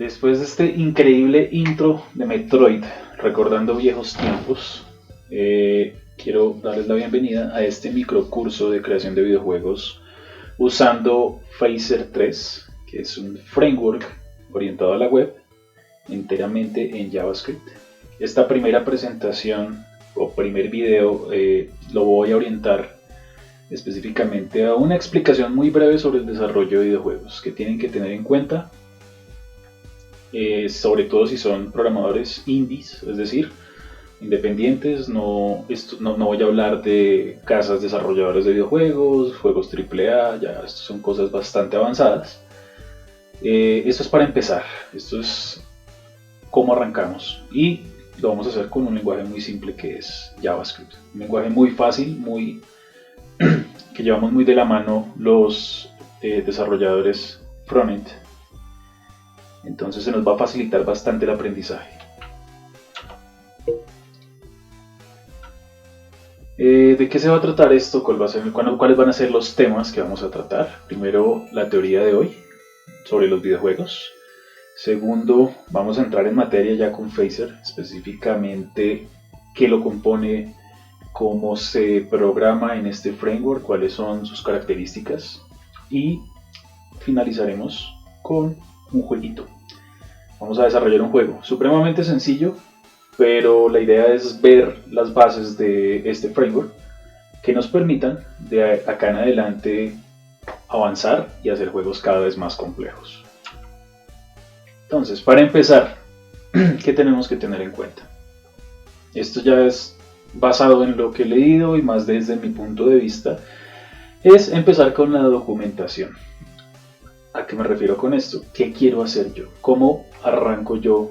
Después de este increíble intro de Metroid, recordando viejos tiempos, quiero darles la bienvenida a este microcurso de creación de videojuegos usando Phaser 3, que es un framework orientado a la web, enteramente en JavaScript. Esta primera presentación o primer video lo voy a orientar específicamente a una explicación muy breve sobre el desarrollo de videojuegos que tienen que tener en cuenta, sobre todo si son programadores indies, es decir, independientes. No voy a hablar de casas desarrolladoras de videojuegos, juegos AAA, ya esto son cosas bastante avanzadas. Esto es para empezar, esto es cómo arrancamos y lo vamos a hacer con un lenguaje muy simple que es JavaScript, un lenguaje muy fácil, que llevamos muy de la mano los desarrolladores frontend. Entonces se nos va a facilitar bastante el aprendizaje. ¿De qué se va a tratar esto? ¿Cuáles van a ser los temas que vamos a tratar? Primero, la teoría de hoy sobre los videojuegos. Segundo, vamos a entrar en materia ya con Phaser, específicamente qué lo compone, cómo se programa en este framework, cuáles son sus características. Y finalizaremos con un jueguito. Vamos a desarrollar un juego supremamente sencillo, pero la idea es ver las bases de este framework que nos permitan de acá en adelante avanzar y hacer juegos cada vez más complejos. Entonces, para empezar, ¿qué tenemos que tener en cuenta? Esto ya es basado en lo que he leído y más desde mi punto de vista, es empezar con la documentación. ¿A qué me refiero con esto? ¿Qué quiero hacer yo? ¿Cómo arranco yo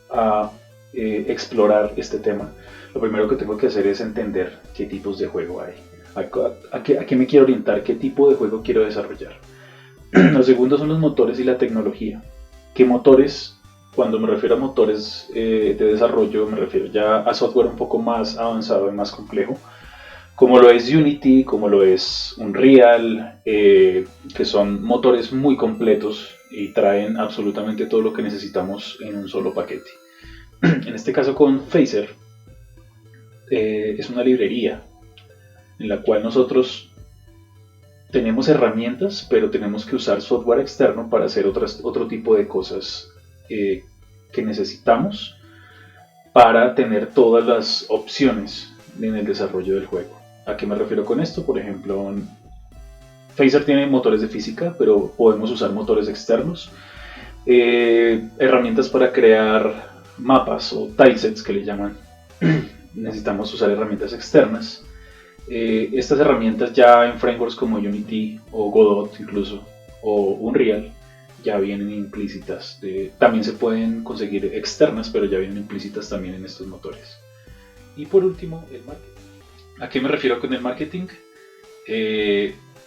a explorar este tema? Lo primero que tengo que hacer es entender qué tipos de juego hay, a qué me quiero orientar, qué tipo de juego quiero desarrollar. Lo segundo son los motores y la tecnología. ¿Qué motores? Cuando me refiero a motores de desarrollo, me refiero ya a software un poco más avanzado y más complejo, como lo es Unity, como lo es Unreal, que son motores muy completos y traen absolutamente todo lo que necesitamos en un solo paquete. En este caso con Phaser, es una librería en la cual nosotros tenemos herramientas, pero tenemos que usar software externo para hacer otro tipo de cosas que necesitamos para tener todas las opciones en el desarrollo del juego. ¿A qué me refiero con esto? Por ejemplo, Phaser tiene motores de física, pero podemos usar motores externos. Herramientas para crear mapas o tilesets que le llaman. Necesitamos usar herramientas externas. Estas herramientas ya en frameworks como Unity o Godot incluso, o Unreal, ya vienen implícitas. También se pueden conseguir externas, pero ya vienen implícitas también en estos motores. Y por último, el marketing. ¿A qué me refiero con el marketing?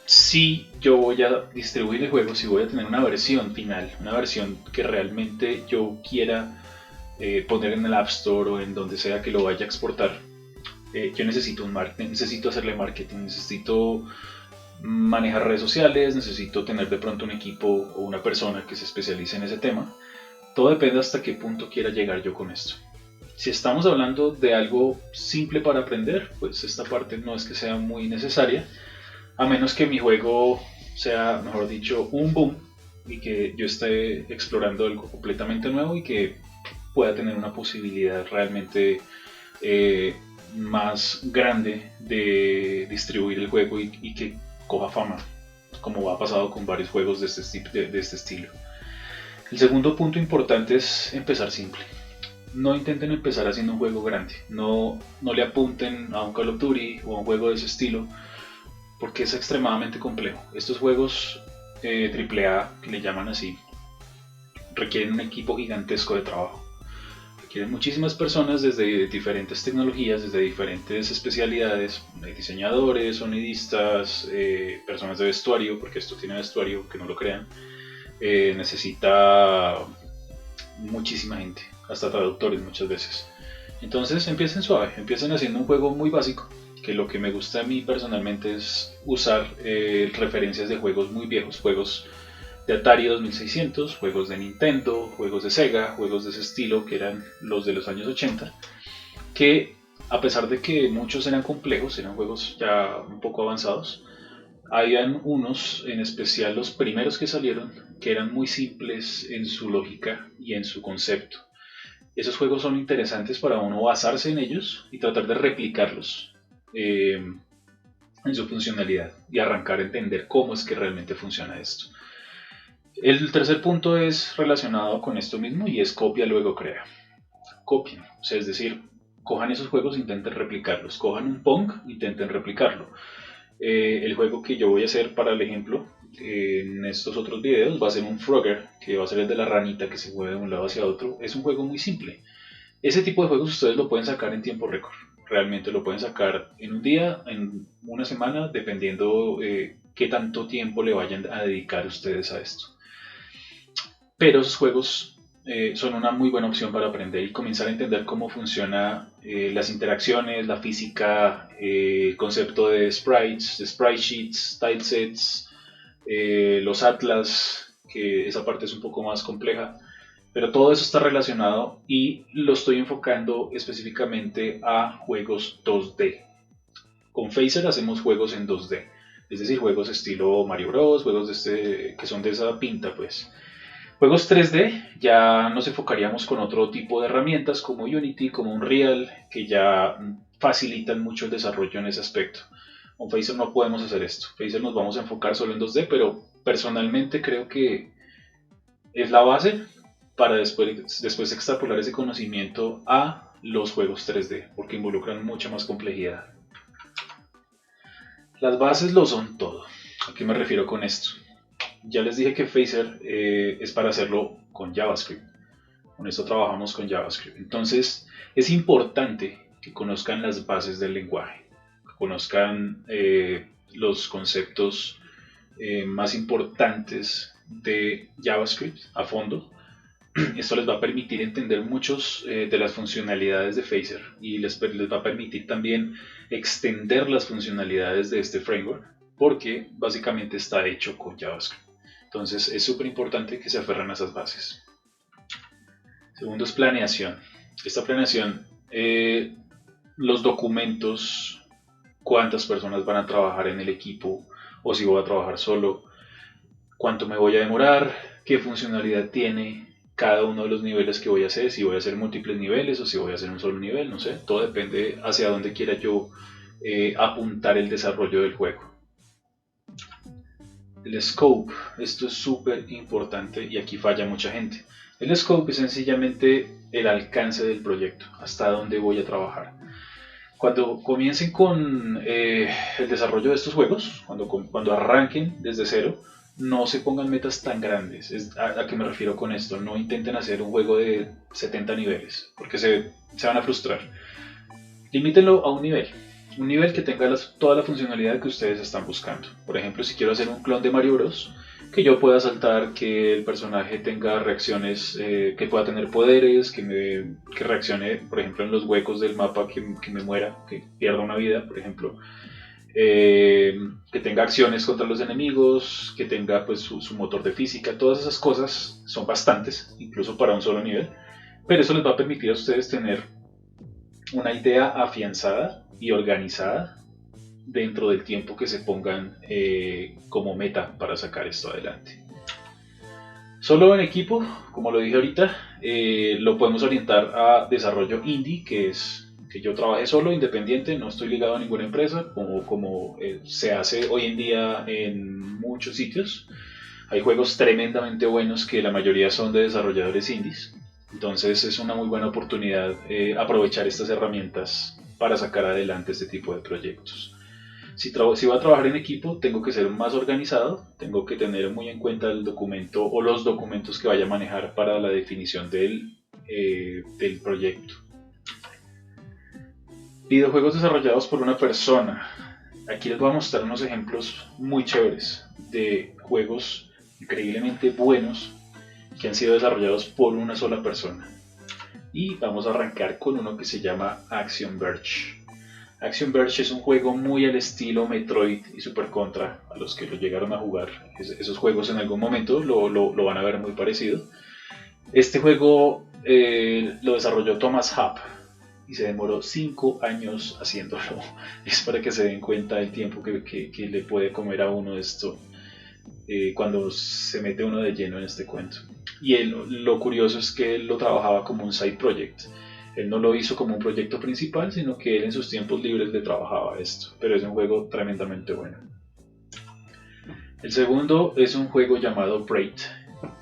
Si yo voy a distribuir el juego, si voy a tener una versión final, una versión que realmente yo quiera poner en el App Store o en donde sea que lo vaya a exportar, yo necesito hacerle marketing, necesito manejar redes sociales, necesito tener de pronto un equipo o una persona que se especialice en ese tema. Todo depende hasta qué punto quiera llegar yo con esto. Si estamos hablando de algo simple para aprender, pues esta parte no es que sea muy necesaria, a menos que mi juego sea, mejor dicho, un boom y que yo esté explorando algo completamente nuevo y que pueda tener una posibilidad realmente más grande de distribuir el juego y que coja fama, como ha pasado con varios juegos de este estilo. El segundo punto importante es empezar simple. No intenten empezar haciendo un juego grande, no le apunten a un Call of Duty o a un juego de ese estilo, porque es extremadamente complejo. Estos juegos AAA, que le llaman así, requieren un equipo gigantesco de trabajo. Requieren muchísimas personas desde diferentes tecnologías, desde diferentes especialidades, diseñadores, sonidistas, personas de vestuario, porque esto tiene vestuario, que no lo crean. Necesita muchísima gente, hasta traductores muchas veces. Entonces empiecen suave, empiecen haciendo un juego muy básico, que lo que me gusta a mí personalmente es usar referencias de juegos muy viejos, juegos de Atari 2600, juegos de Nintendo, juegos de Sega, juegos de ese estilo que eran los de los años 80, que a pesar de que muchos eran complejos, eran juegos ya un poco avanzados, habían unos, en especial los primeros que salieron, que eran muy simples en su lógica y en su concepto. Esos juegos son interesantes para uno basarse en ellos y tratar de replicarlos en su funcionalidad y arrancar a entender cómo es que realmente funciona esto. El tercer punto es relacionado con esto mismo y es copia luego crea. Copien, o sea, es decir, cojan esos juegos e intenten replicarlos. Cojan un Pong, intenten replicarlo. El juego que yo voy a hacer para el ejemplo en estos otros videos va a ser un Frogger, que va a ser el de la ranita que se mueve de un lado hacia otro. Es un juego muy simple. Ese tipo de juegos ustedes lo pueden sacar en tiempo récord. Realmente lo pueden sacar en un día, en una semana, dependiendo qué tanto tiempo le vayan a dedicar ustedes a esto. Pero esos juegos son una muy buena opción para aprender y comenzar a entender cómo funciona las interacciones, la física, el concepto de sprites, de sprite sheets, tilesets, los atlas, que esa parte es un poco más compleja, pero todo eso está relacionado y lo estoy enfocando específicamente a juegos 2D. Con Phaser hacemos juegos en 2D, es decir, juegos estilo Mario Bros, juegos que son de esa pinta, pues. Juegos 3D ya nos enfocaríamos con otro tipo de herramientas como Unity, como Unreal, que ya facilitan mucho el desarrollo en ese aspecto. Con Phaser no podemos hacer esto. Phaser nos vamos a enfocar solo en 2D, pero personalmente creo que es la base para después extrapolar ese conocimiento a los juegos 3D, porque involucran mucha más complejidad. Las bases lo son todo. ¿A qué me refiero con esto? Ya les dije que Phaser es para hacerlo con JavaScript. Con esto trabajamos con JavaScript. Entonces es importante que conozcan las bases del lenguaje, que conozcan los conceptos más importantes de JavaScript a fondo. Esto les va a permitir entender muchos de las funcionalidades de Phaser y les va a permitir también extender las funcionalidades de este framework porque básicamente está hecho con JavaScript. Entonces es súper importante que se aferren a esas bases. Segundo es planeación. Esta planeación, los documentos, cuántas personas van a trabajar en el equipo o si voy a trabajar solo, cuánto me voy a demorar, qué funcionalidad tiene cada uno de los niveles que voy a hacer, si voy a hacer múltiples niveles o si voy a hacer un solo nivel, no sé, todo depende hacia dónde quiera yo apuntar el desarrollo del juego. El scope, esto es súper importante y aquí falla mucha gente. El scope es sencillamente el alcance del proyecto, hasta dónde voy a trabajar. Cuando comiencen con el desarrollo de estos juegos, cuando arranquen desde cero, no se pongan metas tan grandes. ¿A qué me refiero con esto? No intenten hacer un juego de 70 niveles, porque se van a frustrar. Limítenlo a un nivel que tenga toda la funcionalidad que ustedes están buscando. Por ejemplo, si quiero hacer un clon de Mario Bros, que yo pueda saltar, que el personaje tenga reacciones, que pueda tener poderes, que reaccione, por ejemplo, en los huecos del mapa, que me muera, que pierda una vida, por ejemplo. Que tenga acciones contra los enemigos, que tenga pues su motor de física, todas esas cosas son bastantes, incluso para un solo nivel, pero eso les va a permitir a ustedes tener una idea afianzada y organizada dentro del tiempo que se pongan como meta para sacar esto adelante. Solo en equipo, como lo dije ahorita, lo podemos orientar a desarrollo indie, que es que yo trabaje solo, independiente, no estoy ligado a ninguna empresa, como se hace hoy en día en muchos sitios. Hay juegos tremendamente buenos que la mayoría son de desarrolladores indies, entonces es una muy buena oportunidad aprovechar estas herramientas para sacar adelante este tipo de proyectos. Si voy a trabajar en equipo, tengo que ser más organizado, tengo que tener muy en cuenta el documento o los documentos que vaya a manejar para la definición del proyecto. Videojuegos desarrollados por una persona. Aquí les voy a mostrar unos ejemplos muy chéveres de juegos increíblemente buenos que han sido desarrollados por una sola persona. Y vamos a arrancar con uno que se llama Action Verge. Action Verge es un juego muy al estilo Metroid y Super Contra, a los que lo llegaron a jugar. Esos juegos en algún momento lo van a ver muy parecido. Este juego lo desarrolló Thomas Happ y se demoró 5 años haciéndolo. Es para que se den cuenta del tiempo que le puede comer a uno esto cuando se mete uno de lleno en este cuento. Y lo curioso es que él lo trabajaba como un side project. Él no lo hizo como un proyecto principal, sino que él en sus tiempos libres le trabajaba esto. Pero es un juego tremendamente bueno. El segundo es un juego llamado Braid,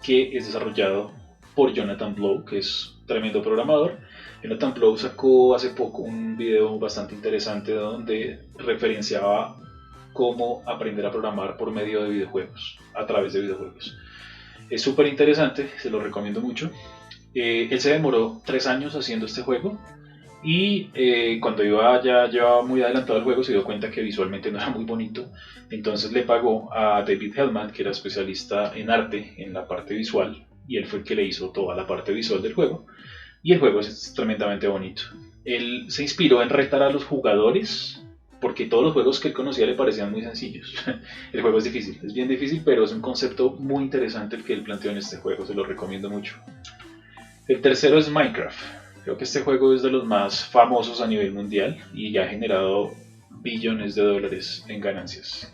que es desarrollado por Jonathan Blow, que es tremendo programador. Jonathan Blow sacó hace poco un video bastante interesante donde referenciaba cómo aprender a programar por medio de videojuegos, a través de videojuegos. Es súper interesante, se lo recomiendo mucho. Él se demoró 3 años haciendo este juego y cuando ya llevaba muy adelantado el juego se dio cuenta que visualmente no era muy bonito. Entonces le pagó a David Hellman, que era especialista en arte, en la parte visual, y él fue el que le hizo toda la parte visual del juego. Y el juego es tremendamente bonito. Él se inspiró en retar a los jugadores porque todos los juegos que él conocía le parecían muy sencillos. El juego es difícil, es bien difícil, pero es un concepto muy interesante el que él planteó en este juego, se lo recomiendo mucho. El tercero es Minecraft. Creo que este juego es de los más famosos a nivel mundial y ya ha generado billones de dólares en ganancias.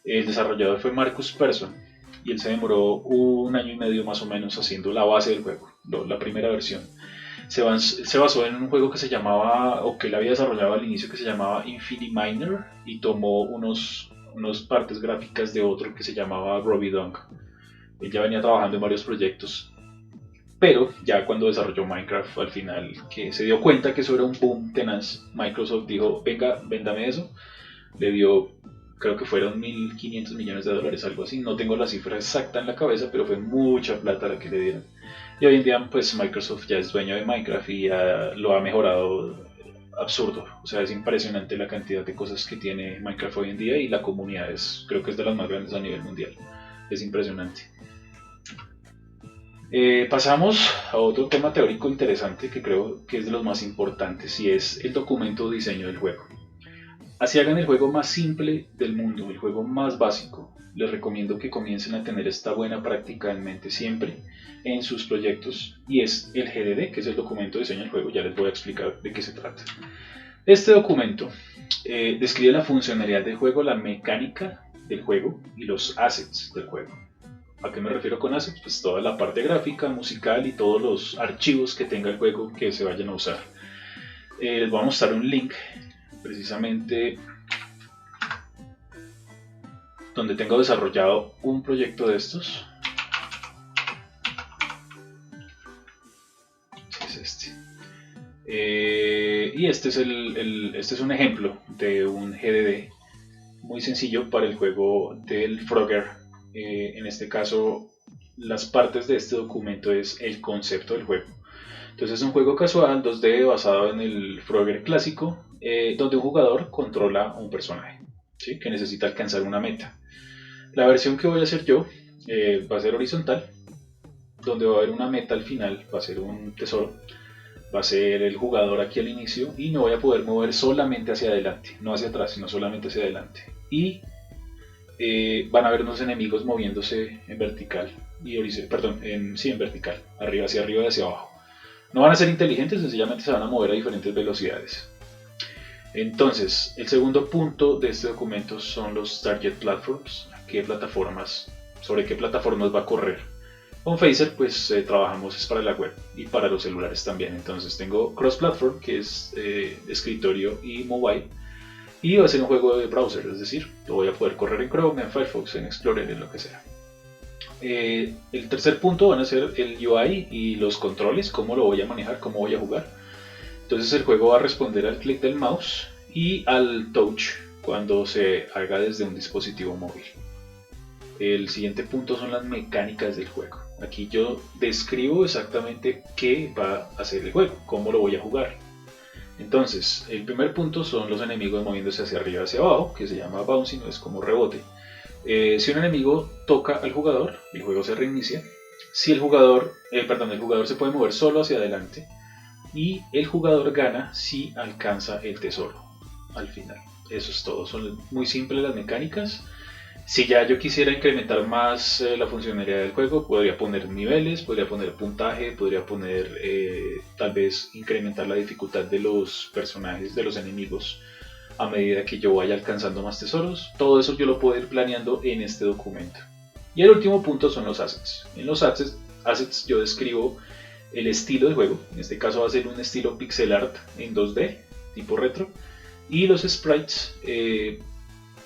El desarrollador fue Marcus Persson y él se demoró 1 año y medio más o menos haciendo la base del juego, la primera versión. Se basó en un juego que se llamaba, o que él había desarrollado al inicio, que se llamaba Infinity Miner, y tomó unas partes gráficas de otro que se llamaba Robbie Dunk. Él ya venía trabajando en varios proyectos, pero ya cuando desarrolló Minecraft al final, que se dio cuenta que eso era un boom tenaz, Microsoft dijo, venga, véndame eso. Le dio, creo que fueron 1.500 millones de dólares, algo así. No tengo la cifra exacta en la cabeza, pero fue mucha plata la que le dieron. Y hoy en día, pues Microsoft ya es dueño de Minecraft y lo ha mejorado absurdo. O sea, es impresionante la cantidad de cosas que tiene Minecraft hoy en día y la comunidad creo que es de las más grandes a nivel mundial. Es impresionante. Pasamos a otro tema teórico interesante que creo que es de los más importantes y es el documento de diseño del juego. Así hagan el juego más simple del mundo, el juego más básico. Les recomiendo que comiencen a tener esta buena práctica en mente siempre en sus proyectos y es el GDD, que es el documento de diseño del juego. Ya les voy a explicar de qué se trata. Este documento describe la funcionalidad del juego, la mecánica del juego y los assets del juego. ¿A qué me refiero con assets? Pues toda la parte gráfica, musical y todos los archivos que tenga el juego que se vayan a usar. Les voy a mostrar un link precisamente donde tengo desarrollado un proyecto de estos. Es este. Y este es un ejemplo de un GDD muy sencillo para el juego del Frogger. En este caso, las partes de este documento es el concepto del juego. Entonces es un juego casual 2D basado en el Frogger clásico, donde un jugador controla un personaje, ¿sí?, que necesita alcanzar una meta. La versión que voy a hacer yo va a ser horizontal, donde va a haber una meta al final, va a ser un tesoro, va a ser el jugador aquí al inicio y me voy a poder mover solamente hacia adelante, no hacia atrás, sino solamente hacia adelante. Y van a haber unos enemigos moviéndose en vertical, en vertical, hacia arriba y hacia abajo. No van a ser inteligentes, sencillamente se van a mover a diferentes velocidades. Entonces, el segundo punto de este documento son los Target Platforms, sobre qué plataformas va a correr. Con Phaser pues trabajamos es para la web y para los celulares también. Entonces tengo Cross Platform, que es escritorio y mobile, y va a ser un juego de browser, es decir, lo voy a poder correr en Chrome, en Firefox, en Explorer, en lo que sea. El tercer punto van a ser el UI y los controles, cómo lo voy a manejar, cómo voy a jugar. Entonces el juego va a responder al clic del mouse y al touch cuando se haga desde un dispositivo móvil. El siguiente punto son las mecánicas del juego. Aquí yo describo exactamente qué va a hacer el juego, cómo lo voy a jugar. Entonces, el primer punto son los enemigos moviéndose hacia arriba y hacia abajo, que se llama bouncing, es como rebote. Si un enemigo toca al jugador, el juego se reinicia. Si el jugador se puede mover solo hacia adelante y el jugador gana si alcanza el tesoro. al final. Eso es todo, son muy simples las mecánicas. Si ya yo quisiera incrementar más la funcionalidad del juego, podría poner niveles, podría poner puntaje, podría poner tal vez incrementar la dificultad de los personajes, de los enemigos a medida que yo vaya alcanzando más tesoros. Todo eso yo lo puedo ir planeando en este documento. Y el último punto son los assets. En los assets yo describo el estilo de juego, en este caso va a ser un estilo pixel art en 2D, tipo retro, y los sprites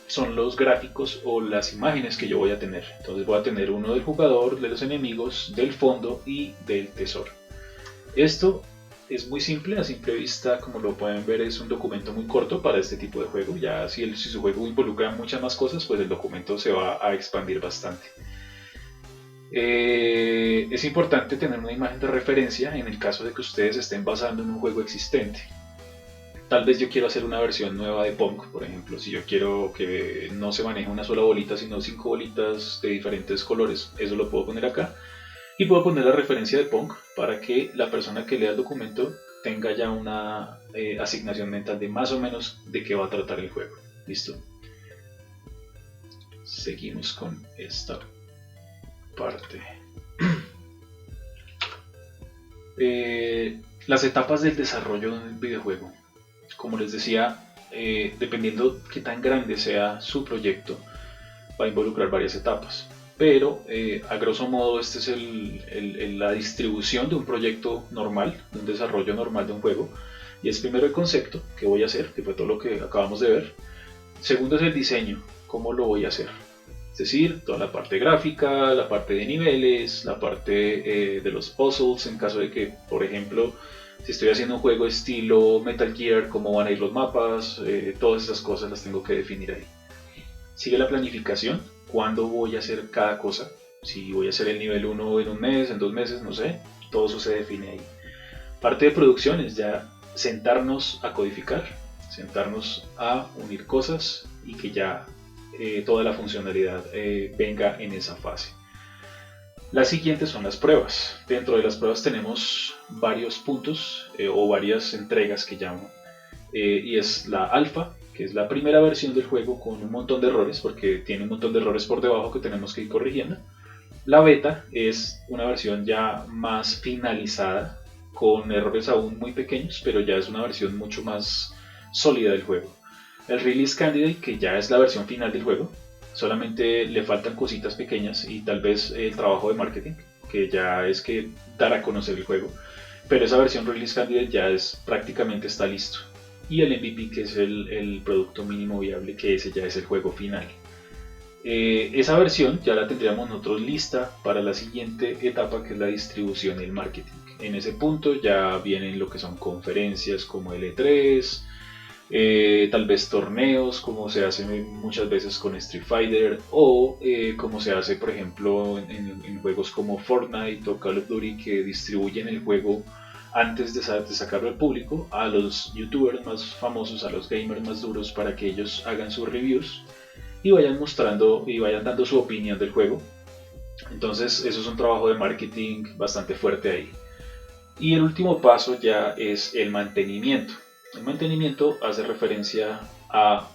son los gráficos o las imágenes que yo voy a tener. Entonces voy a tener uno del jugador, de los enemigos, del fondo y del tesoro. Esto es muy simple, a simple vista, como lo pueden ver, es un documento muy corto para este tipo de juego. Ya si su juego involucra muchas más cosas, pues el documento se va a expandir bastante. Es importante tener una imagen de referencia en el caso de que ustedes estén basando en un juego existente. Tal vez yo quiero hacer una versión nueva de Pong, por ejemplo, si yo quiero que no se maneje una sola bolita, sino 5 bolitas de diferentes colores, eso lo puedo poner acá. Y puedo poner la referencia de Pong para que la persona que lea el documento tenga ya una asignación mental de más o menos de qué va a tratar el juego. ¿Listo? Seguimos con esta parte. Las etapas del desarrollo de un videojuego. Como les decía, dependiendo qué tan grande sea su proyecto, va a involucrar varias etapas. Pero a grosso modo esta es la distribución de un proyecto normal, de un desarrollo normal de un juego. Y es primero el concepto, que voy a hacer, que fue todo lo que acabamos de ver. Segundo es el diseño, cómo lo voy a hacer. Es decir, toda la parte gráfica, la parte de niveles, la parte de los puzzles, en caso de que, por ejemplo, si estoy haciendo un juego estilo Metal Gear, cómo van a ir los mapas, todas esas cosas las tengo que definir ahí. Sigue la planificación, cuándo voy a hacer cada cosa, si voy a hacer el nivel 1 en un mes, en 2 meses, no sé, todo eso se define ahí. Parte de producción es ya sentarnos a codificar, sentarnos a unir cosas y que ya toda la funcionalidad venga en esa fase. Las siguientes son las pruebas. Dentro de las pruebas tenemos varios puntos o varias entregas que llamo. Y es la alfa, que es la primera versión del juego con un montón de errores, porque tiene un montón de errores por debajo que tenemos que ir corrigiendo. La beta es una versión ya más finalizada, con errores aún muy pequeños, pero ya es una versión mucho más sólida del juego. El Release Candidate, que ya es la versión final del juego, solamente le faltan cositas pequeñas y tal vez el trabajo de marketing, que ya es que dar a conocer el juego, pero esa versión Release Candidate ya es prácticamente está listo. Y el MVP, que es el producto mínimo viable, que ese ya es el juego final. Esa versión ya la tendríamos nosotros lista para la siguiente etapa, que es la distribución y el marketing. En ese punto ya vienen lo que son conferencias como el E3, tal vez torneos como se hace muchas veces con Street Fighter, o como se hace por ejemplo en juegos como Fortnite o Call of Duty, que distribuyen el juego antes de sacarlo al público a los youtubers más famosos, a los gamers más duros, para que ellos hagan sus reviews y vayan mostrando y vayan dando su opinión del juego. Entonces eso es un trabajo de marketing bastante fuerte ahí. Y el último paso ya es el mantenimiento. El mantenimiento hace referencia a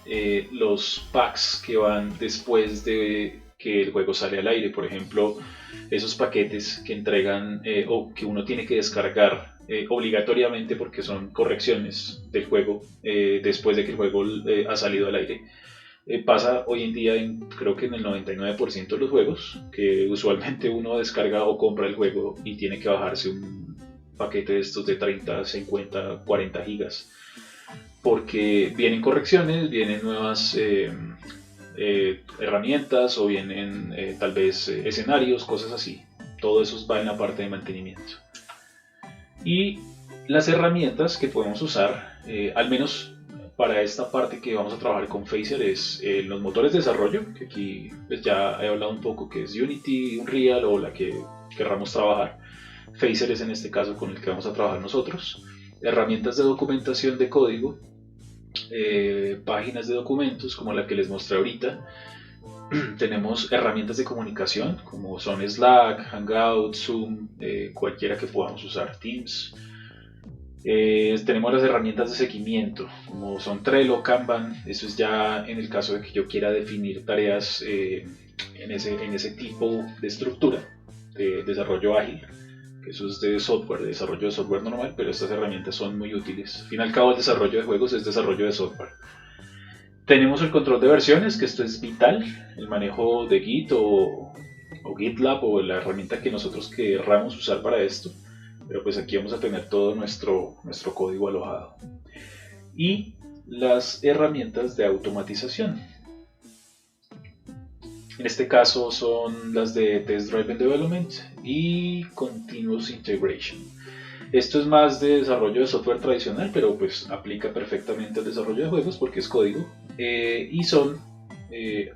los packs que van después de que el juego sale al aire. Por ejemplo, esos paquetes que entregan o que uno tiene que descargar obligatoriamente porque son correcciones del juego después de que el juego ha salido al aire. Pasa hoy en día creo que en el 99% de los juegos, que usualmente uno descarga o compra el juego y tiene que bajarse un paquete de estos de 30, 50, 40 gigas, porque vienen correcciones, vienen nuevas herramientas o vienen tal vez escenarios, cosas así. Todo eso va en la parte de mantenimiento. Y las herramientas que podemos usar, al menos para esta parte que vamos a trabajar con Phaser, es los motores de desarrollo, que aquí pues, ya he hablado un poco, que es Unity, Unreal o la que querramos trabajar. Phaser es en este caso con el que vamos a trabajar nosotros. Herramientas de documentación de código, páginas de documentos como la que les mostré ahorita. Tenemos herramientas de comunicación como son Slack, Hangout, Zoom, cualquiera que podamos usar, Teams. Tenemos las herramientas de seguimiento, como son Trello, Kanban. Eso es ya en el caso de que yo quiera definir tareas en ese tipo de estructura de desarrollo ágil. Eso es de software, de desarrollo de software normal, pero estas herramientas son muy útiles. Al fin y al cabo, el desarrollo de juegos es desarrollo de software. Tenemos el control de versiones, que esto es vital, el manejo de Git o GitLab o la herramienta que nosotros querramos usar para esto. Pero pues aquí vamos a tener todo nuestro código alojado. Y las herramientas de automatización. En este caso son las de Test Driven Development y Continuous Integration. Esto es más de desarrollo de software tradicional, pero pues aplica perfectamente al desarrollo de juegos porque es código. Y son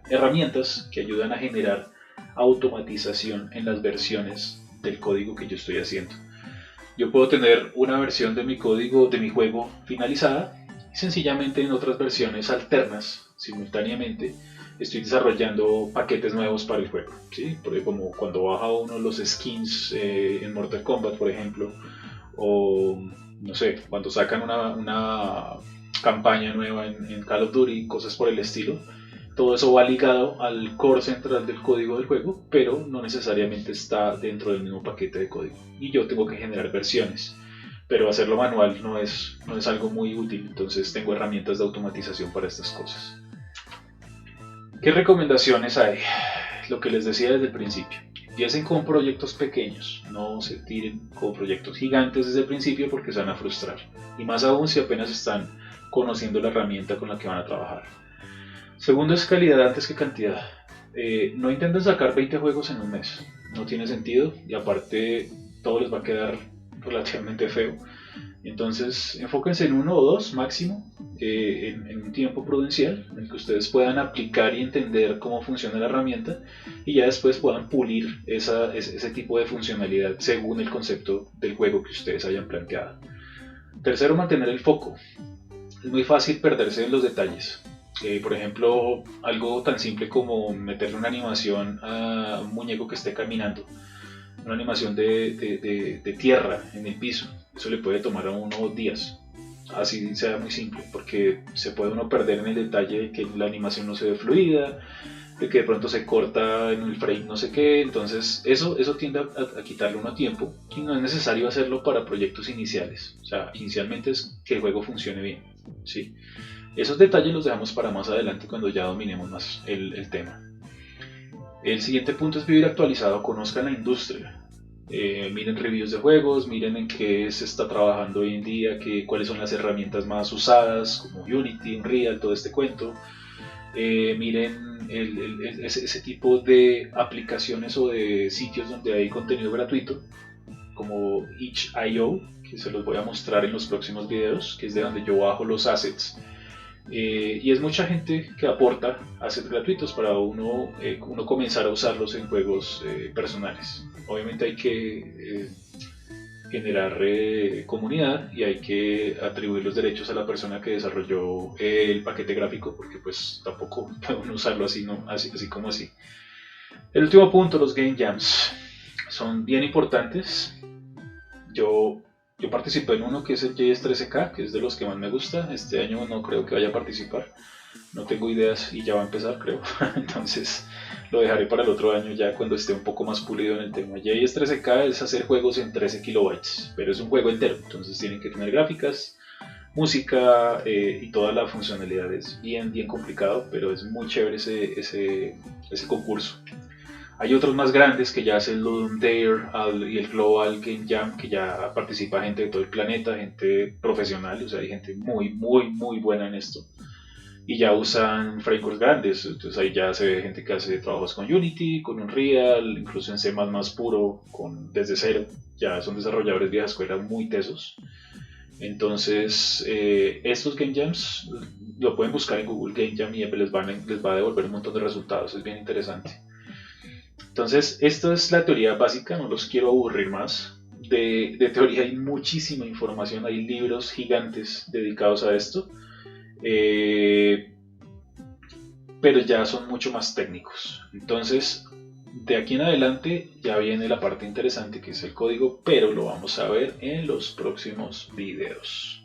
herramientas que ayudan a generar automatización en las versiones del código que yo estoy haciendo. Yo puedo tener una versión de mi código, de mi juego finalizada, y sencillamente en otras versiones alternas, simultáneamente, estoy desarrollando paquetes nuevos para el juego. ¿Sí? Porque como cuando baja uno los skins en Mortal Kombat, por ejemplo, o no sé, cuando sacan una campaña nueva en Call of Duty, cosas por el estilo. Todo eso va ligado al core central del código del juego, pero no necesariamente está dentro del mismo paquete de código. Y yo tengo que generar versiones, pero hacerlo manual no es algo muy útil, entonces tengo herramientas de automatización para estas cosas. ¿Qué recomendaciones hay? Lo que les decía desde el principio. Empiecen con proyectos pequeños, no se tiren con proyectos gigantes desde el principio porque se van a frustrar. Y más aún si apenas están conociendo la herramienta con la que van a trabajar. Segundo es calidad antes que cantidad. No intenten sacar 20 juegos en un mes, no tiene sentido y aparte todo les va a quedar relativamente feo. Entonces enfóquense en uno o dos máximo, en un tiempo prudencial en el que ustedes puedan aplicar y entender cómo funciona la herramienta y ya después puedan pulir ese tipo de funcionalidad según el concepto del juego que ustedes hayan planteado. Tercero, mantener el foco. Es muy fácil perderse en los detalles. Por ejemplo, algo tan simple como meterle una animación a un muñeco que esté caminando, una animación de tierra en el piso. Eso le puede tomar a uno días, así sea muy simple, porque se puede uno perder en el detalle de que la animación no se ve fluida, de que de pronto se corta en el frame no sé qué. Entonces eso tiende a quitarle uno tiempo y no es necesario hacerlo para proyectos iniciales. O sea, inicialmente es que el juego funcione bien, ¿sí? Esos detalles los dejamos para más adelante cuando ya dominemos más el tema. El siguiente punto es vivir actualizado, conozcan la industria. Miren reviews de juegos, miren en qué se está trabajando hoy en día, cuáles son las herramientas más usadas, como Unity, Unreal, todo este cuento. Miren ese tipo de aplicaciones o de sitios donde hay contenido gratuito, como itch.io, que se los voy a mostrar en los próximos videos, que es de donde yo bajo los assets. Y es mucha gente que aporta assets gratuitos para uno comenzar a usarlos en juegos personales. Obviamente hay que generar comunidad y hay que atribuir los derechos a la persona que desarrolló el paquete gráfico, porque pues tampoco pueden usarlo así, ¿no? así como así. El último punto, los game jams, son bien importantes. Yo participé en uno que es el JS13K, que es de los que más me gusta. Este año no creo que vaya a participar. No tengo ideas y ya va a empezar, creo. Entonces lo dejaré para el otro año ya cuando esté un poco más pulido en el tema. JS13K es hacer juegos en 13 kilobytes, pero es un juego entero. Entonces tienen que tener gráficas, música y toda la funcionalidad. Es bien complicado, pero es muy chévere ese concurso. Hay otros más grandes que ya hacen el Ludum Dare y el Global Game Jam, que ya participa gente de todo el planeta, gente profesional, o sea, hay gente muy buena en esto. Y ya usan frameworks grandes, entonces ahí ya se ve gente que hace trabajos con Unity, con Unreal, incluso en C++ puro, desde cero. Ya son desarrolladores vieja escuela muy tesos. Entonces, estos Game Jams lo pueden buscar en Google Game Jam y les va a devolver un montón de resultados, es bien interesante. Entonces, esta es la teoría básica, no los quiero aburrir más. De teoría hay muchísima información, hay libros gigantes dedicados a esto, pero ya son mucho más técnicos. Entonces, De aquí en adelante ya viene la parte interesante que es el código, pero lo vamos a ver en los próximos videos.